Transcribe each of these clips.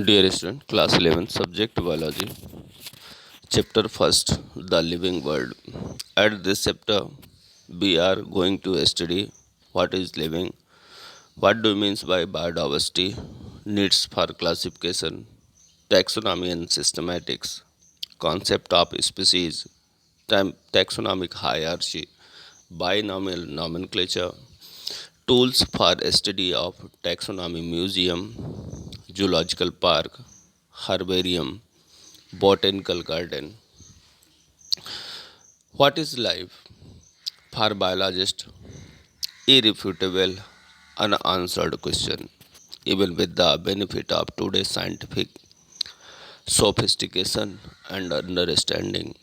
Dear student, class 11, subject biology, chapter first, the living world. At this chapter, we are going to study what is living, what do means by biodiversity, needs for classification, taxonomy and systematics, concept of species, taxonomic hierarchy, binomial nomenclature, tools for study of taxonomy museum, zoological park, herbarium, botanical garden. What is life? For biologists, irrefutable, unanswered question. Even with the benefit of today's scientific sophistication and understanding,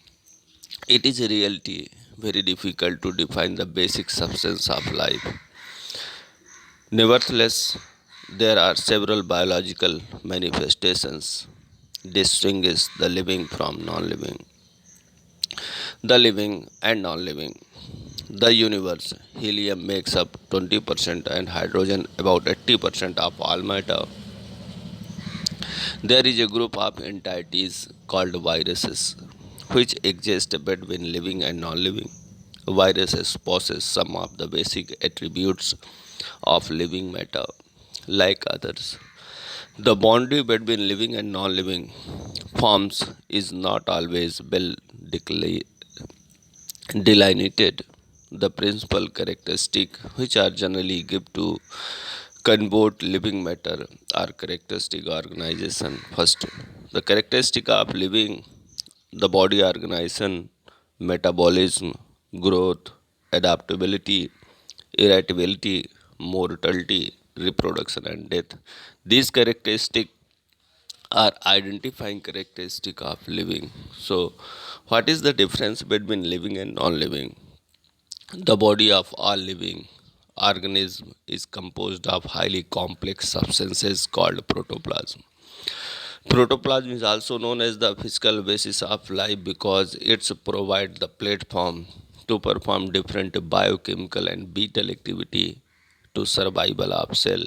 it is a reality very difficult to define the basic substance of life. Nevertheless, there are several biological manifestations distinguish the living from non-living, the living and non-living. The universe, helium makes up 20% and hydrogen about 80% of all matter. There is a group of entities called viruses which exist between living and non-living. Viruses possess some of the basic attributes of living matter like others. The boundary between living and non-living forms is not always well delineated. The principal characteristic which are generally given to convert living matter are characteristic organization. First, the characteristic of living the body organization, metabolism, growth, adaptability, irritability, mortality, reproduction and death. These characteristics are identifying characteristic of living. So, what is the difference between living and non-living? The body of all living organism is composed of highly complex substances called protoplasm. Protoplasm is also known as the physical basis of life because it provides the platform to perform different biochemical and vital activity to survival of cell.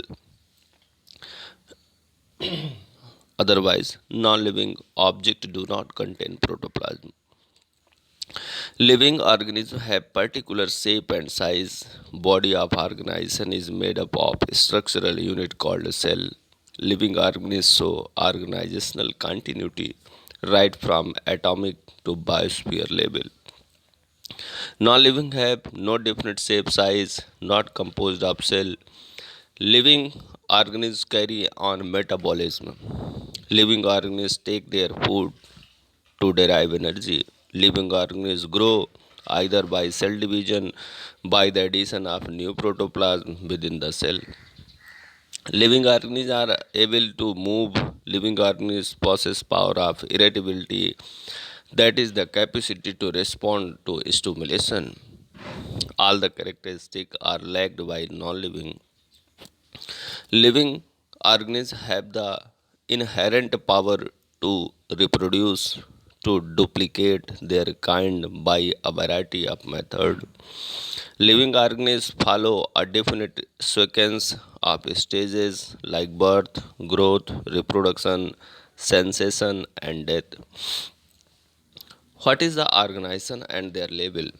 Otherwise, non-living objects do not contain protoplasm. Living organisms have particular shape and size. Body of organization is made up of structural unit called cell. Living organisms show organizational continuity right from atomic to biosphere level. Non-living have no definite shape size, not composed of cell. Living organisms carry on metabolism. Living organisms take their food to derive energy. Living organisms grow either by cell division, by the addition of new protoplasm within the cell. Living organisms are able to move. Living organisms possess power of irritability, that is the capacity to respond to stimulation. All the characteristics are lacked by non-living. Living organisms have the inherent power to reproduce, to duplicate their kind by a variety of methods. Living organisms follow a definite sequence of stages like birth, growth, reproduction, sensation, and death. What is the organization and their level?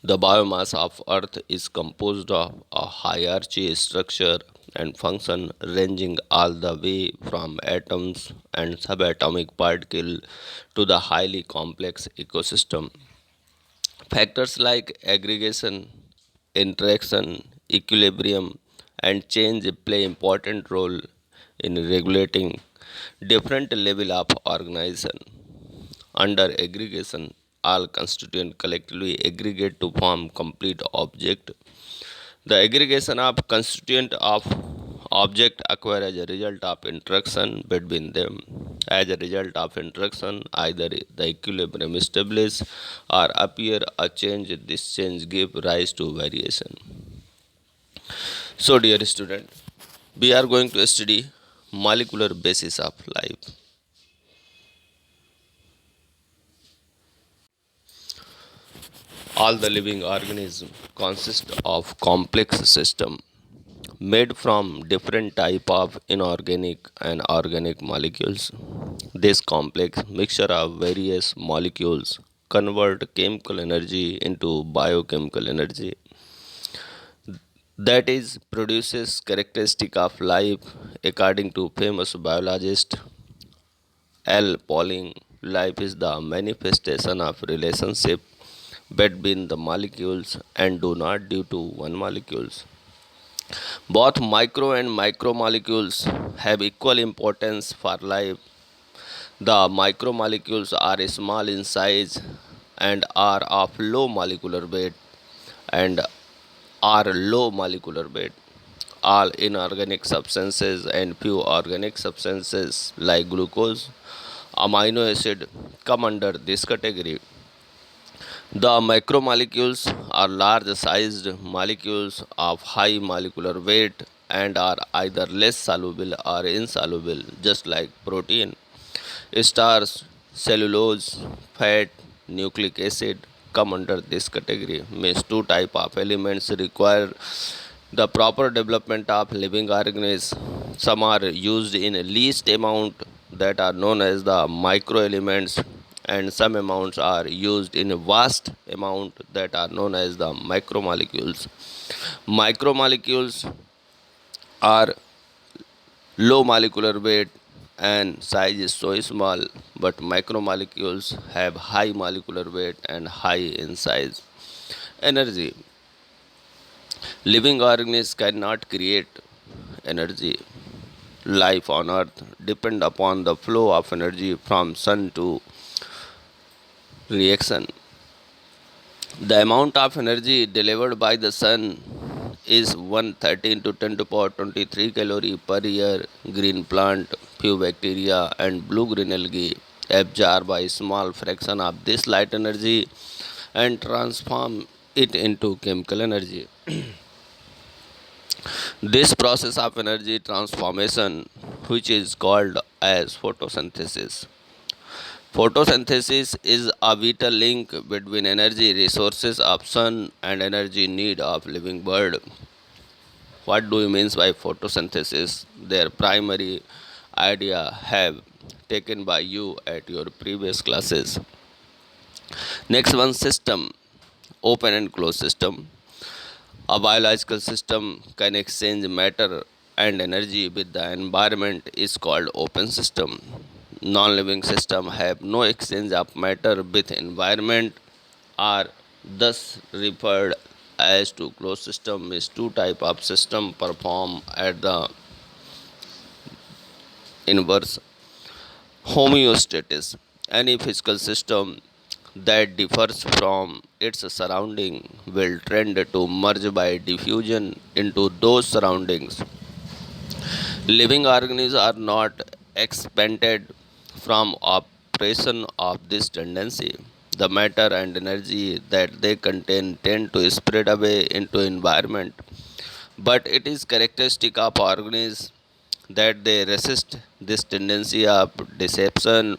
The biomass of Earth is composed of a hierarchy structure and function ranging all the way from atoms and subatomic particles to the highly complex ecosystem. Factors like aggregation, interaction, equilibrium, and change play important role in regulating different level of organization. Under aggregation, all constituents collectively aggregate to form complete object. The aggregation of constituent of object occur as a result of interaction between them. As a result of interaction, either the equilibrium establish or appear a change. This change give rise to variation. So, dear student, we are going to study molecular basis of life. All the living organisms consist of complex system made from different type of inorganic and organic molecules. This complex mixture of various molecules convert chemical energy into biochemical energy, that is produces characteristic of life. According to famous biologist L. Pauling, life is the manifestation of relationship between the molecules and do not due to one molecules. Both micro and macromolecules have equal importance for life. The micromolecules are small in size and are of low molecular weight and are low molecular weight. All inorganic substances and few organic substances like glucose, amino acid come under this category. The macromolecules are large sized molecules of high molecular weight and are either less soluble or insoluble, just like protein, starch, cellulose, fat, nucleic acid come under this category. Means two type of elements require the proper development of living organisms. Some are used in least amount, that are known as the micro elements, and some amounts are used in a vast amount, that are known as the macromolecules. Micromolecules are low molecular weight and size is so small, but macromolecules have high molecular weight and high in size. Energy. Living organisms cannot create energy. Life on earth depend upon the flow of energy from sun to reaction. The amount of energy delivered by the sun is 113 to 10 to power 23 calorie per year. Green plant, few bacteria and blue-green algae absorb a small fraction of this light energy and transform it into chemical energy. This process of energy transformation, which is called as photosynthesis. Photosynthesis is a vital link between energy resources of sun and energy need of living bird. What do you mean by photosynthesis? Their primary idea have taken by you at your previous classes. Next one, system, open and closed system. A biological system can exchange matter and energy with the environment is called open system. Non-living system have no exchange of matter with environment are thus referred as to closed system. Is two type of system perform at the inverse homeostasis. Any physical system that differs from its surrounding will tend to merge by diffusion into those surroundings. Living organisms are not expanded from operation of this tendency. The matter and energy that they contain tend to spread away into environment, but it is characteristic of organisms that they resist this tendency of deception.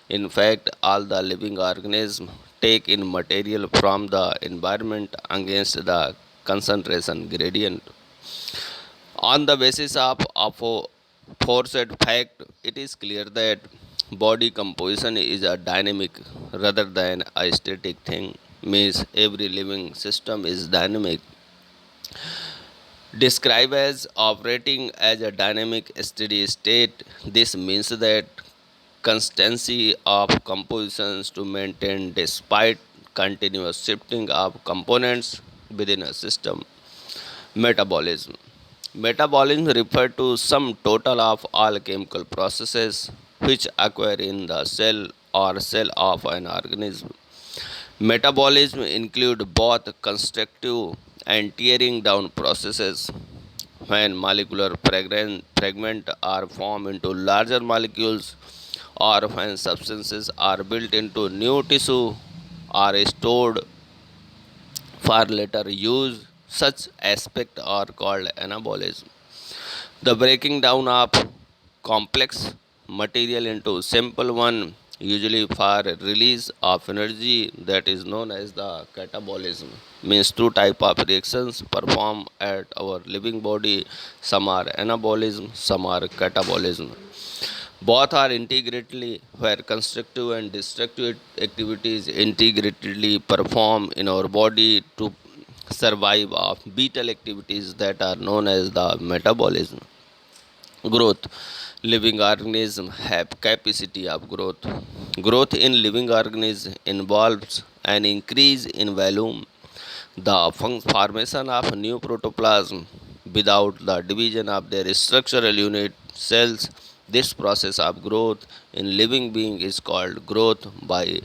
In fact, all the living organisms take in material from the environment against the concentration gradient. On the basis of aforesaid fact, it is clear that body composition is a dynamic rather than a static thing. Means every living system is dynamic. Described as operating as a dynamic steady state, this means that constancy of compositions to maintain despite continuous shifting of components within a system. Metabolism. Metabolism refers to some total of all chemical processes which occur in the cell or cell of an organism. Metabolism include both constructive and tearing down processes. When molecular fragments are formed into larger molecules or when substances are built into new tissue or stored for later use, such aspects are called anabolism. The breaking down of complex material into simple one usually for release of energy that is known as the catabolism. Means two type of reactions perform at our living body. Some are anabolism, some are catabolism. Both are integratedly where constructive and destructive activities integratedly perform in our body to survive of vital activities that are known as the metabolism. Growth. Living organisms have capacity of growth. Growth in living organisms involves an increase in volume, the formation of new protoplasm without the division of their structural unit cells. This process of growth in living being is called growth by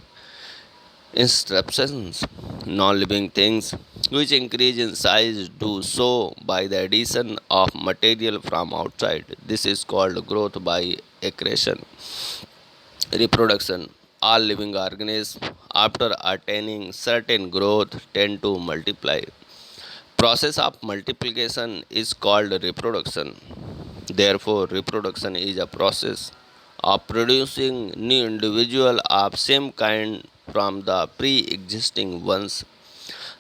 instructions. Non-living things which increase in size do so by the addition of material from outside. This is called growth by accretion. Reproduction. All living organisms after attaining certain growth tend to multiply. Process of multiplication is called reproduction. Therefore reproduction is a process of producing new individual of same kind from the pre-existing ones.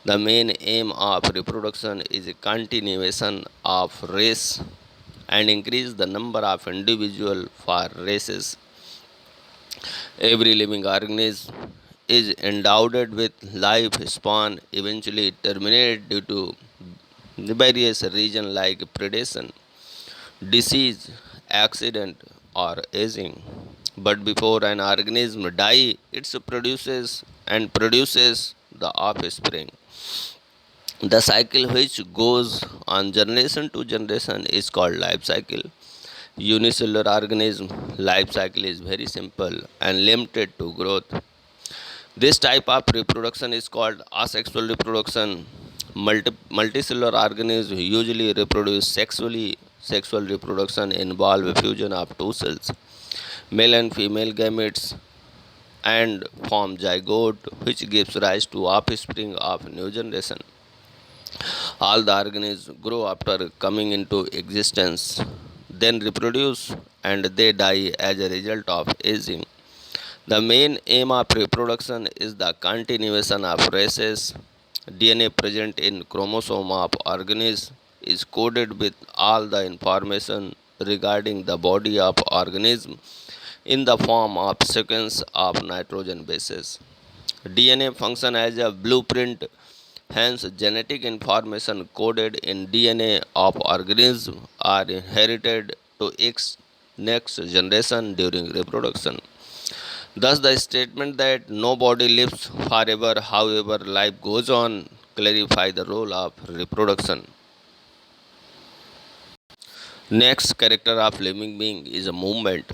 The main aim of reproduction is a continuation of race and increase the number of individual for races. Every living organism is endowed with life span eventually terminate due to various reasons like predation, disease, accident, or aging. But before an organism die, it produces the offspring. The cycle which goes on generation to generation is called life cycle. Unicellular organism life cycle is very simple and limited to growth. This type of reproduction is called asexual reproduction. Multicellular organisms usually reproduce sexually. Sexual reproduction involves fusion of two cells, male and female gametes, and form zygote, which gives rise to offspring of new generation. All the organisms grow after coming into existence, then reproduce, and they die as a result of aging. The main aim of reproduction is the continuation of races. DNA present in chromosome of organism is coded with all the information regarding the body of organism in the form of sequence of nitrogen bases. DNA function as a blueprint. Hence, genetic information coded in DNA of organisms are inherited to its next generation during reproduction. Thus, the statement that nobody lives forever, however, life goes on, clarify the role of reproduction. Next character of living being is a movement.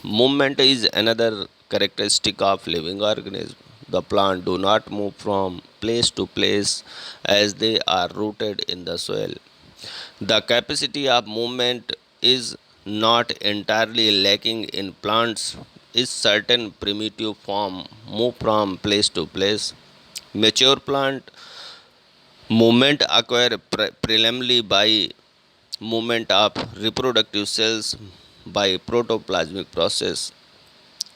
Movement is another characteristic of living organism. The plant do not move from place to place as they are rooted in the soil. The capacity of movement is not entirely lacking in plants. Is certain primitive form move from place to place. Mature plant movement acquire preliminarily by movement of reproductive cells by protoplasmic process.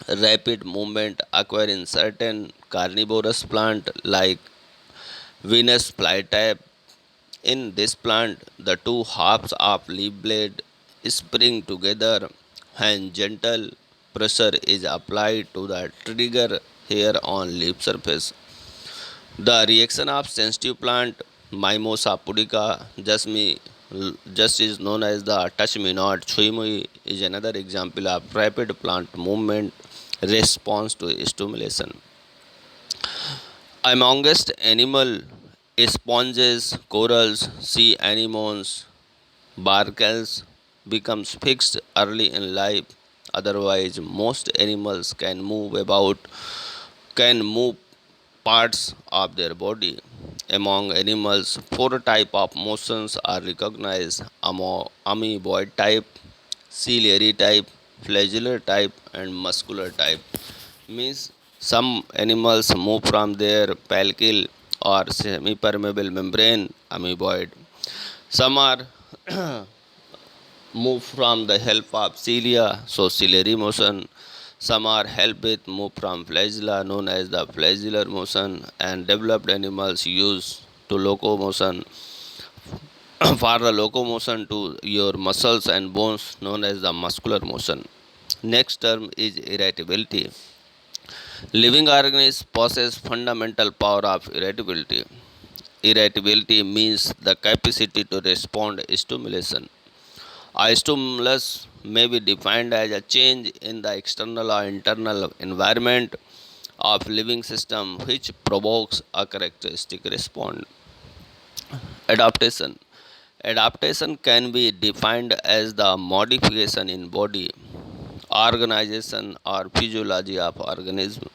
Rapid movement occur in certain carnivorous plant like Venus flytrap. In this plant, the two halves of leaf blade spring together and gentle pressure is applied to the trigger hair on leaf surface. The reaction of sensitive plant Mimosa pudica just is known as the touch me not chui me is another example of rapid plant movement response to stimulation. Amongst animal, sponges, corals, sea anemones, barnacles becomes fixed early in life. Otherwise, most animals can move parts of their body. Among animals, four type of motions are recognized: amoeboid type, ciliary type, flagellar type, and muscular type. Means some animals move from their palkil or semi-permeable membrane, amoeboid. Some are move from the help of cilia, so ciliary motion. Some are helped with move from flagella known as the flagellar motion, and developed animals use to locomotion for the locomotion to your muscles and bones known as the muscular motion. Next term is irritability. Living organisms possess fundamental power of irritability. Irritability means the capacity to respond to stimulation. A stimulus may be defined as a change in the external or internal environment of living system which provokes a characteristic response. Adaptation. Adaptation can be defined as the modification in body, organization or physiology of organism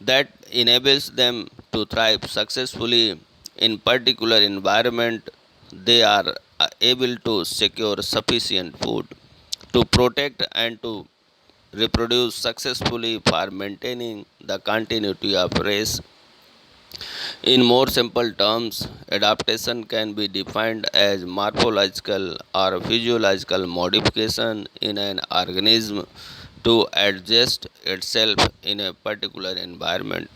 that enables them to thrive successfully in particular environment. They are able to secure sufficient food to protect and to reproduce successfully for maintaining the continuity of race. In more simple terms, adaptation can be defined as morphological or physiological modification in an organism to adjust itself in a particular environment.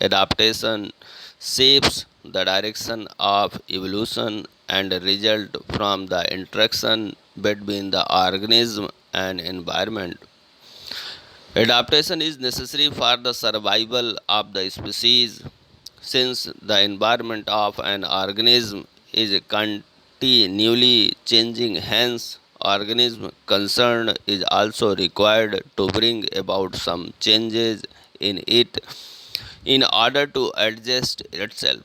Adaptation shapes the direction of evolution and result from the interaction between the organism and environment. Adaptation is necessary for the survival of the species since the environment of an organism is continually changing. Hence, organism concerned is also required to bring about some changes in it in order to adjust itself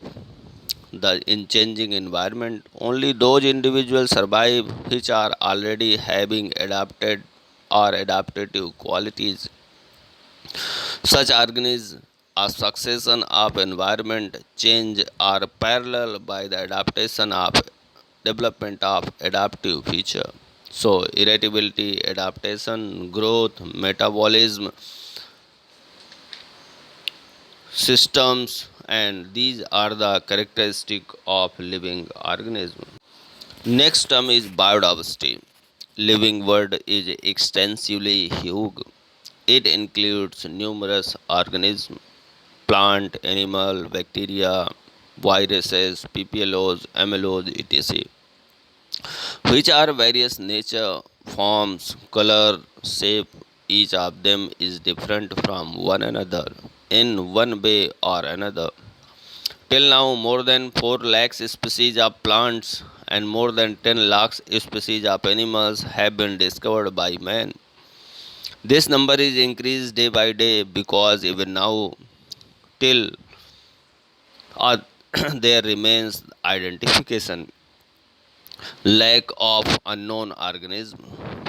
the in changing environment. Only those individuals survive which are already having adapted or adaptive qualities. Such organisms, a succession of environment change are parallel by the adaptation of development of adaptive feature. So irritability, adaptation, growth, metabolism, systems, and these are the characteristic of living organism. Next term is biodiversity. Living world is extensively huge. It includes numerous organisms, plant, animal, bacteria, viruses, PPLOs, amylos, etc., which are various nature, forms, color, shape. Each of them is different from one another in one way or another. Till now, more than 4 lakhs species of plants and more than 10 lakhs species of animals have been discovered by man. This number is increased day by day because even now, till there remains identification lack of unknown organism.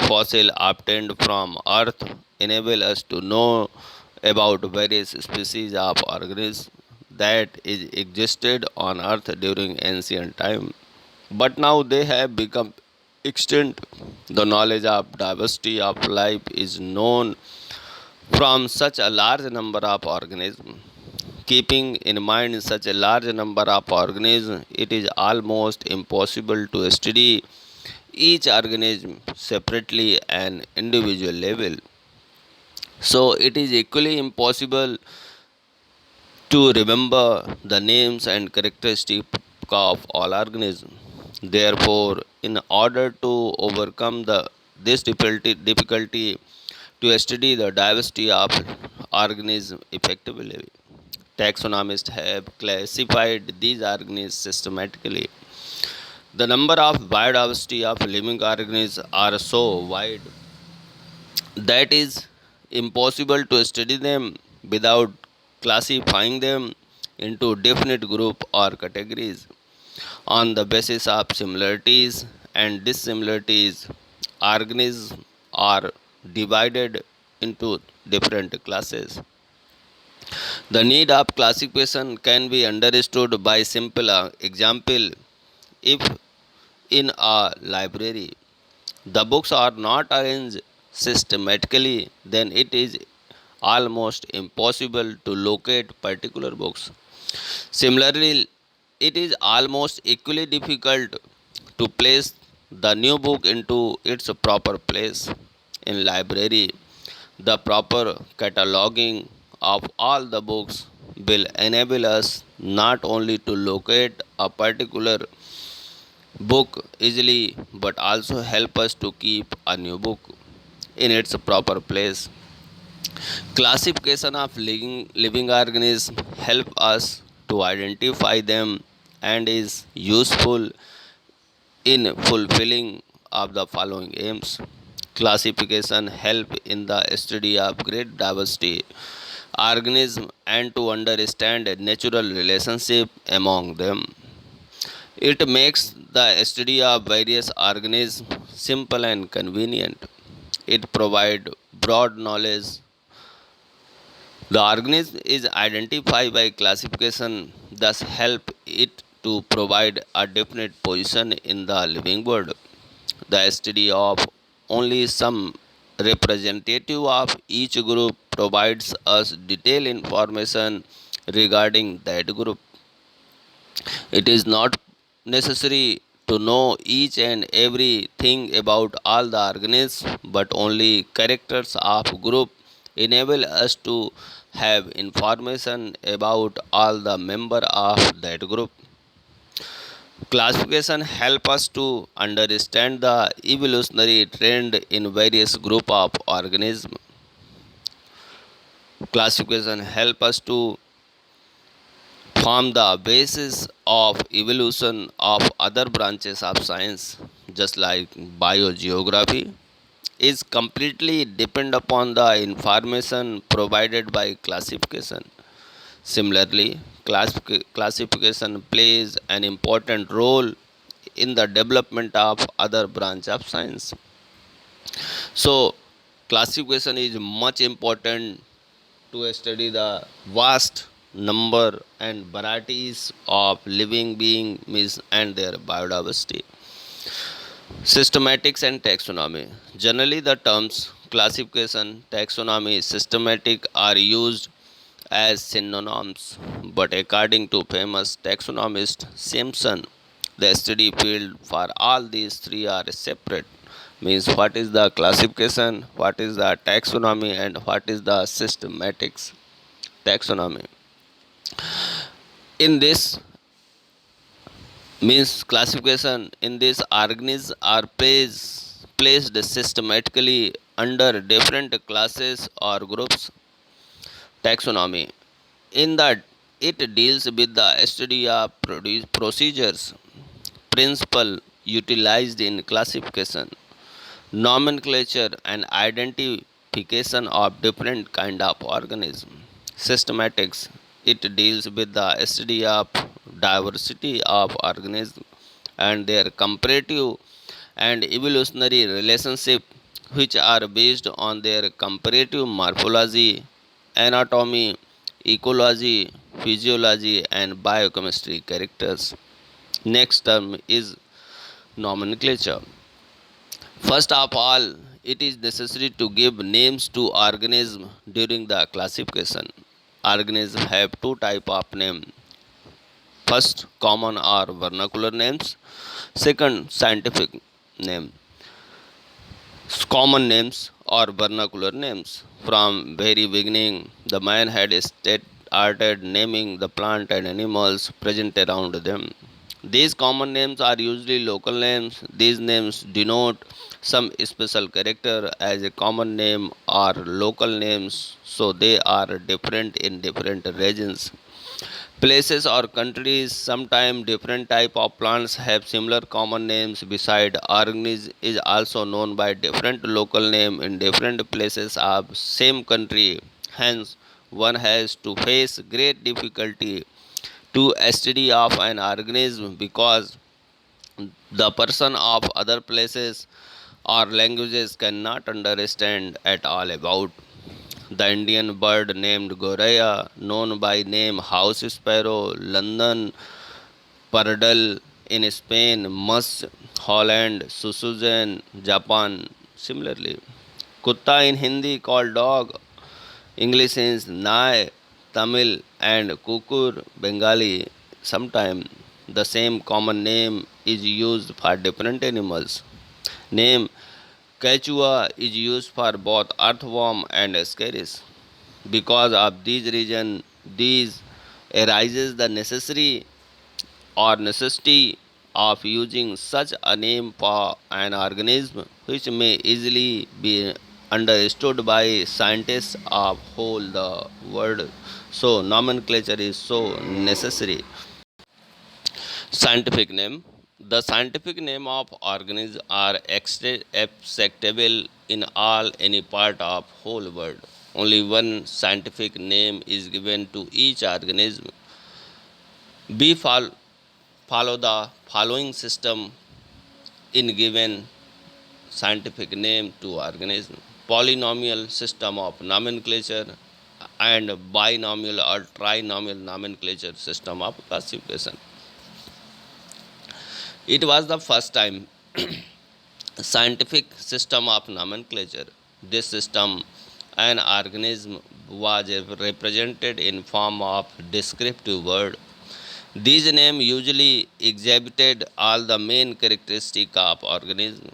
Fossil obtained from Earth enable us to know about various species of organisms that is existed on Earth during ancient time. But now they have become extinct. The knowledge of diversity of life is known from such a large number of organisms. Keeping in mind such a large number of organisms, it is almost impossible to study each organism separately and individual level. So it is equally impossible to remember the names and characteristics of all organisms. Therefore, in order to overcome this difficulty to study the diversity of organisms effectively, taxonomists have classified these organisms systematically. The number of biodiversity of living organisms are so wide that is impossible to study them without classifying them into definite group or categories on the basis of similarities and dissimilarities. Organisms are divided into different classes. The need of classification can be understood by simple example. If in a library the books are not arranged systematically, then it is almost impossible to locate particular books. Similarly, it is almost equally difficult to place the new book into its proper place in library. The proper cataloging of all the books will enable us not only to locate a particular book easily but also help us to keep a new book in its proper place. Classification of living organisms help us to identify them and is useful in fulfilling of the following aims. Classification help in the study of great diversity organism and to understand a natural relationship among them. It makes the study of various organisms simple and convenient. It provides broad knowledge. The organism is identified by classification, thus help it to provide a definite position in the living world. The study of only some representative of each group provides us detailed information regarding that group. It is not necessary to know each and everything about all the organisms, but only characters of group enable us to have information about all the member of that group. Classification help us to understand the evolutionary trend in various group of organisms. Classification help us to form the basis of evolution of other branches of science, just like biogeography is completely depend upon the information provided by classification. Similarly, classification plays an important role in the development of other branch of science. So classification is much important to study the vast number and varieties of living beings and their biodiversity. Systematics and taxonomy. Generally, the terms classification, taxonomy, systematic are used as synonyms, but according to famous taxonomist Simpson, the study field for all these three are separate. Means what is the classification, what is the taxonomy, and what is the systematics taxonomy. In this means classification in this organisms are placed systematically under different classes or groups. Taxonomy in that it deals with the study of procedures principle utilized in classification, nomenclature and identification of different kind of organism. Systematics it deals with the study of diversity of organism and their comparative and evolutionary relationship, which are based on their comparative morphology, anatomy, ecology, physiology and biochemistry characters. Next term is nomenclature. First of all, it is necessary to give names to organisms during the classification. Organisms have two type of name. First, common or vernacular names. Second, scientific name. Common names or vernacular names. From very beginning, the man had started naming the plant and animals present around them. These common names are usually local names. These names denote some special character as a common name or local names, so they are different in different regions. Places or countries, sometimes different type of plants have similar common names. Beside, organism is also known by different local name in different places of same country. Hence, one has to face great difficulty to study of an organism because the person of other places or languages cannot understand at all about. The Indian bird named Goraya, known by name house sparrow, London pardal in Spain, musk, Holland, Suzuan, Japan. Similarly, Kutta in Hindi called dog, English is Nai, Tamil and Kukur Bengali. Sometimes the same common name is used for different animals. Name Quechua is used for both earthworm and ascaris. Because of these reason, these arises the necessary or necessity of using such a name for an organism which may easily be understood by scientists of whole the world. So nomenclature is so necessary. Scientific name. The scientific name of organisms are acceptable in all any part of whole world. Only one scientific name is given to each organism. We follow the following system in given scientific name to organism: polynomial system of nomenclature and binomial or trinomial nomenclature system of classification. It was the first time scientific system of nomenclature. This system, an organism was represented in form of descriptive word. These names usually exhibited all the main characteristics of organism.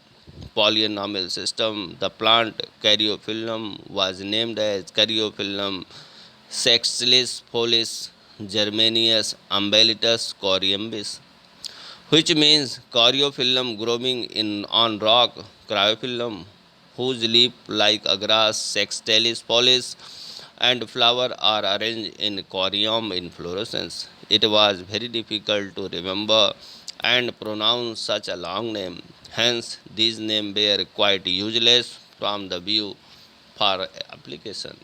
Polynomial system, the plant Caryophyllum was named as Caryophyllum sextilis germaneus umbilitus coriambis, which means Caryophyllum growing in on rock, Cryophyllum, whose leaf like a grass, Sextilis pollis, and flower are arranged in corium inflorescence. It was very difficult to remember and pronounce such a long name. Hence, these names were quite useless from the view for application.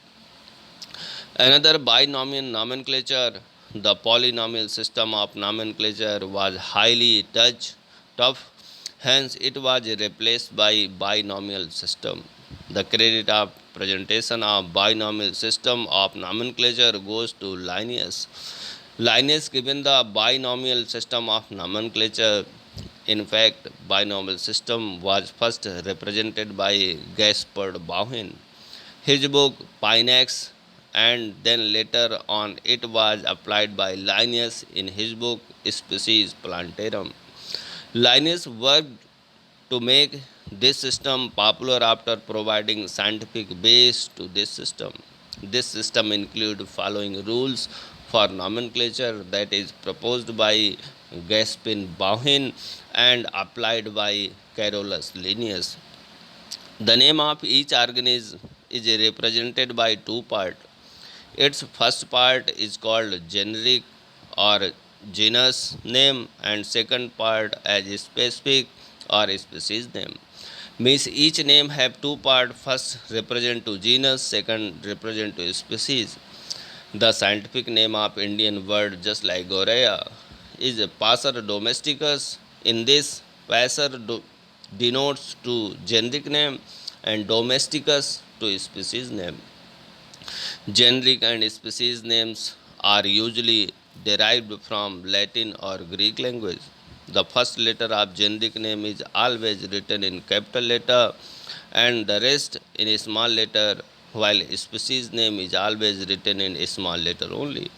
Another binomial nomenclature, the polynomial system of nomenclature, was highly tough, hence, it was replaced by binomial system. The credit of presentation of binomial system of nomenclature goes to Linnaeus. Linnaeus given the binomial system of nomenclature. In fact, binomial system was first represented by Gaspard Bauhin. His book Pinax, and then later on it was applied by Linnaeus in his book Species Plantarum. Linnaeus worked to make this system popular after providing scientific base to this system. This system includes following rules for nomenclature that is proposed by Gaspin Bauhin and applied by Carolus Linnaeus. The name of each organism is represented by two parts. Its first part is called generic or genus name, and second part as specific or species name. Means each name have two parts. First represent to genus, second represent to species. The scientific name of Indian bird, just like Gorea, is Passer domesticus. In this, Passer denotes to generic name and domesticus to species name. Generic and species names are usually derived from Latin or Greek language. The first letter of generic name is always written in capital letter and the rest in a small letter, while species name is always written in a small letter only.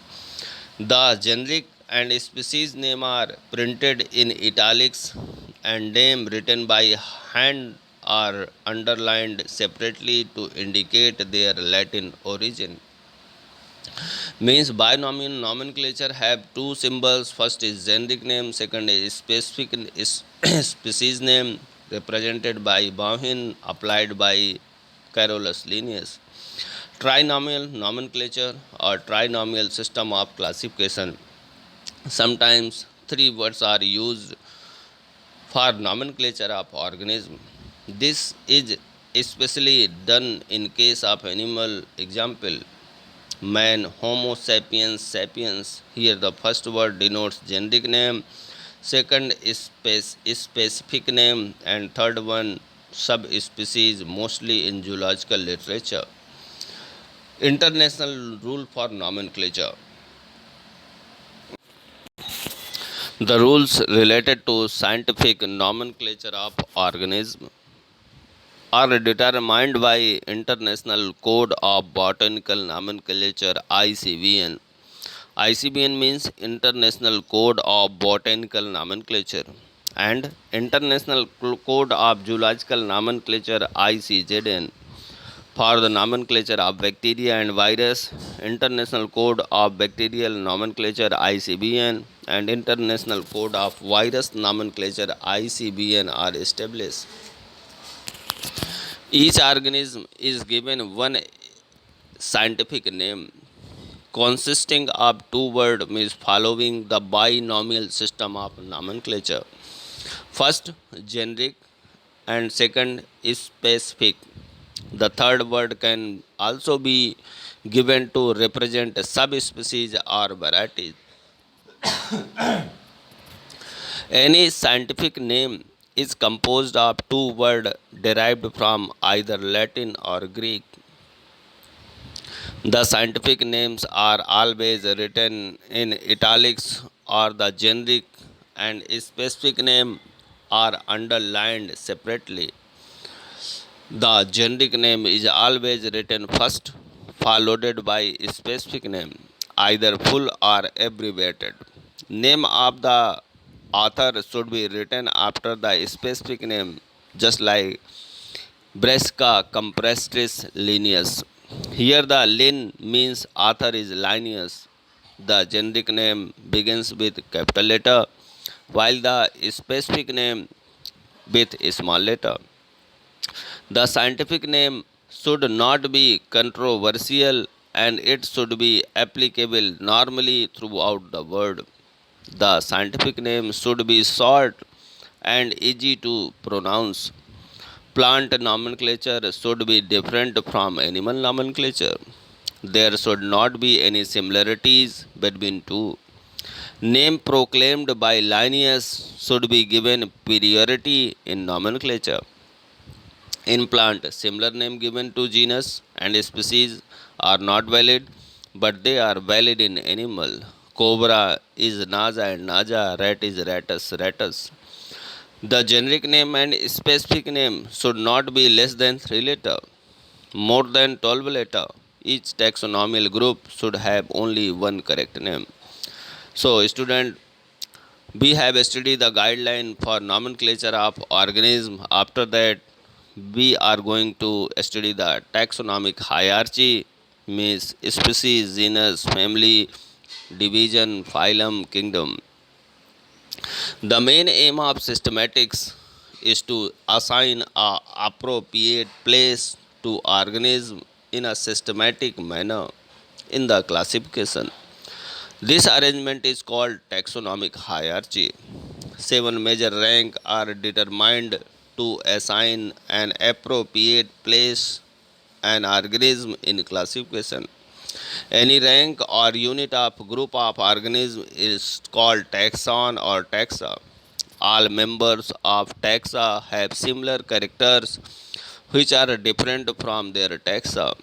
The generic and species name are printed in italics and name written by hand are underlined separately to indicate their Latin origin. Means binomial nomenclature have two symbols. First is generic name, second is specific species name represented by Bauhin, applied by Carolus Linnaeus. Trinomial nomenclature or trinomial system of classification. Sometimes three words are used for nomenclature of organism. This is especially done in case of animal. Example: man, Homo sapiens sapiens. Here the first word denotes generic name, second is specific name, and third one subspecies, mostly in zoological literature. International rule for nomenclature. The rules related to scientific nomenclature of organism are determined by International Code of Botanical Nomenclature ICBN. ICBN means International Code of Botanical Nomenclature, and International Code of Zoological Nomenclature ICZN for the nomenclature of bacteria and virus, International Code of Bacterial Nomenclature ICBN, and International Code of Virus Nomenclature ICBN are established. Each organism is given one scientific name consisting of two words means following the binomial system of nomenclature. First, generic, and second, specific. The third word can also be given to represent subspecies or varieties. Any scientific name is composed of two words derived from either Latin or Greek. The scientific names are always written in italics or the generic, and specific names are underlined separately. The generic name is always written first, followed by specific name, either full or abbreviated. Name of the author should be written after the specific name, just like Bresca compresstis Linnaeus. Here the Lin means author is Linnaeus. The generic name begins with capital letter, while the specific name with small letter. The scientific name should not be controversial and it should be applicable normally throughout the world. The scientific name should be short and easy to pronounce. Plant nomenclature should be different from animal nomenclature. There should not be any similarities between two. Name proclaimed by Linnaeus should be given priority in nomenclature. In plant, similar name given to genus and species are not valid, but they are valid in animal. Cobra is Naja and Naja, rat is Rattus Rattus. The generic name and specific name should not be less than 3 letter, more than 12 letter. Each taxonomical group should have only one correct name. So, student, we have studied the guideline for nomenclature of organism. After that, we are going to study the taxonomic hierarchy, means species, genus, family, division, phylum, kingdom. The main aim of systematics is to assign a appropriate place to organism in a systematic manner in the classification. This arrangement is called taxonomic hierarchy. Seven major ranks are determined to assign an appropriate place an organism in classification. Any rank or unit of group of organism is called taxon or taxa. All members of taxa have similar characters which are different from their taxa.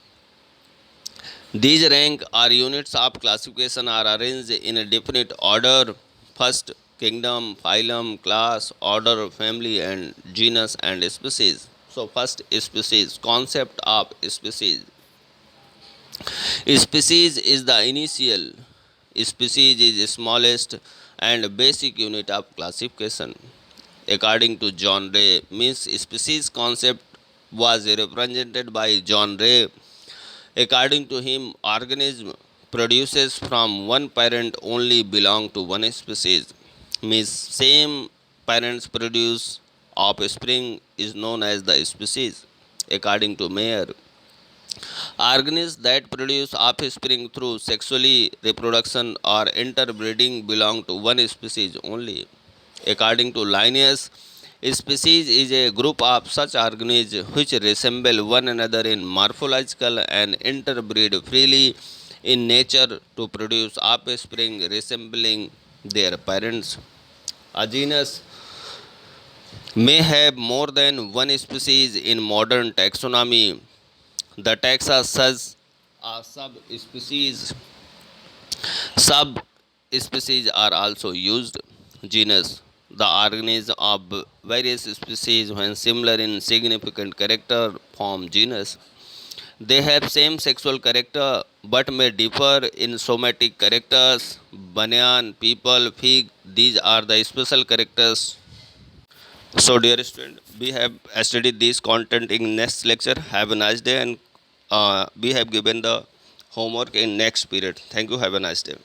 These rank or units of classification are arranged in a definite order. First, kingdom, phylum, class, order, family, and genus and species. So, first species, concept of species. Species is the initial. Species is smallest and basic unit of classification. According to John Ray, means species concept was represented by John Ray. According to him, organism produces from one parent only belong to one species. Means same parents produce offspring is known as the species. According to Mayer, organisms that produce offspring through sexually reproduction or interbreeding belong to one species only. According to Linnaeus, a species is a group of such organisms which resemble one another in morphological and interbreed freely in nature to produce offspring resembling their parents. A genus may have more than one species in modern taxonomy. The taxa says a subspecies. Subspecies are also used. Genus, the organisms of various species when similar in significant character form genus. They have same sexual character but may differ in somatic characters. Banyan, people, fig, these are the special characters So, dear student, we have studied this content in next lecture. Have a nice day, and we have given the homework in next period. Thank you. Have a nice day.